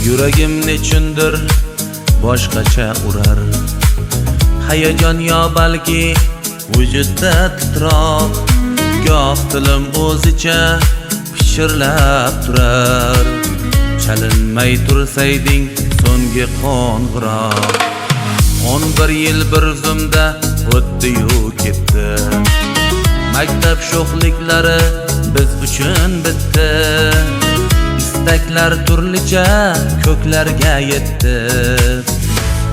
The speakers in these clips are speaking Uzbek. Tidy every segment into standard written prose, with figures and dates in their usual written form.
Yuragim nechundir boshqacha urar, hayajon yo balki vujudda titroq, goh tilim o'zicha pishirlab turar. Chalinmay tursayding so'nggi qo'ng'iroq, 11 yil bir zumda o'tdi-yu ketdi. Maktab sho'xliklari biz uchun bitdi. Istaklar turlicha ko'klarga yetdi.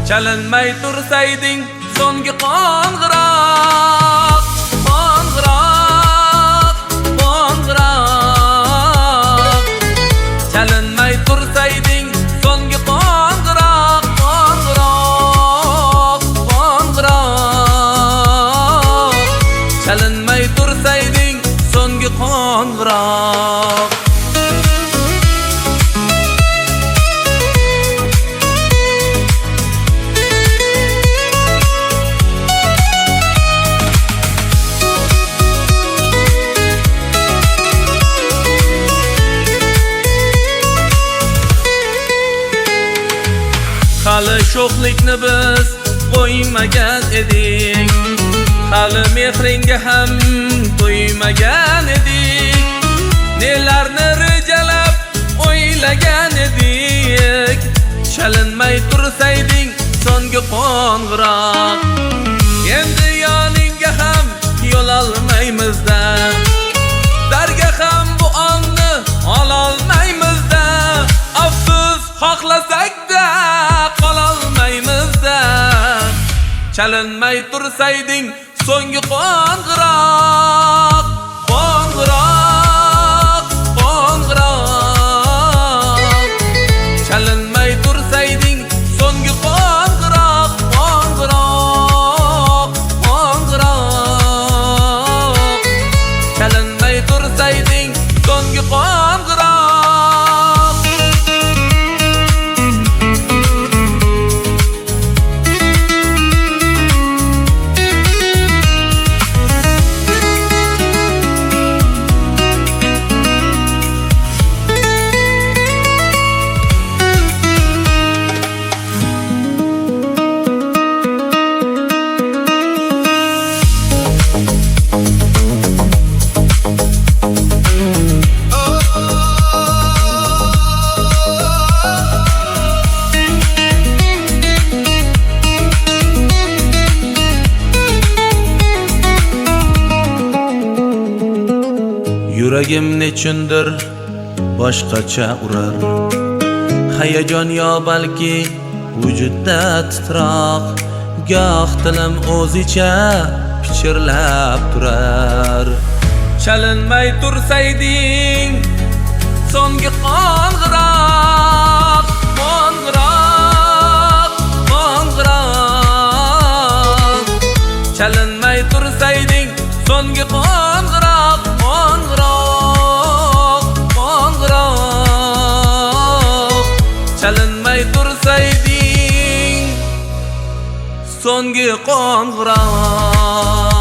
Chalinmay tursayding so'nggi qo'ng'iroq, qo'ng'iroq, qo'ng'iroq. Chalinmay tursayding so'nggi qo'ng'iroq, qo'ng'iroq, qo'ng'iroq. Chalinmay tursayding so'nggi qo'ng'iroq. Hali sho'xlikni biz qo'ymagan edik, hali mehringga ham to'ymagan edik. Nelarni rejalab o'ylagan edik. Chalinmay tursayding so'nggi qo'ng'iroq, endi yoningga ham yo'l olmaymiz-da, darga ham bu onni ololmaymiz-da. Afsus xohlasak-da qololmaymiz-da. Chalinmay tursayding so'nggi qo'ng'iroq, qo'ng'iroq, qo'ng'iroq. Chalinmay tursayding so'nggi qo'ng'iroq, qo'ng'iroq, qo'ng'iroq. Chalinmay tursayding so'nggi qo'ng'iroq. Yuragim nechundir boshqacha urar, hayajon yo balki vujudda titroq, goh tilim o'zicha pichirlab turar. Chalinmay tursayding so'nggi qo'ng'iroq, qo'ng'iroq, qo'ng'iroq. Chalinmay tursayding so'nggi qo'ng'iroq, qo'ng'iroq, qo'ng'iroq. Chalinmay tursayding so'nggi qo'ng'iroq.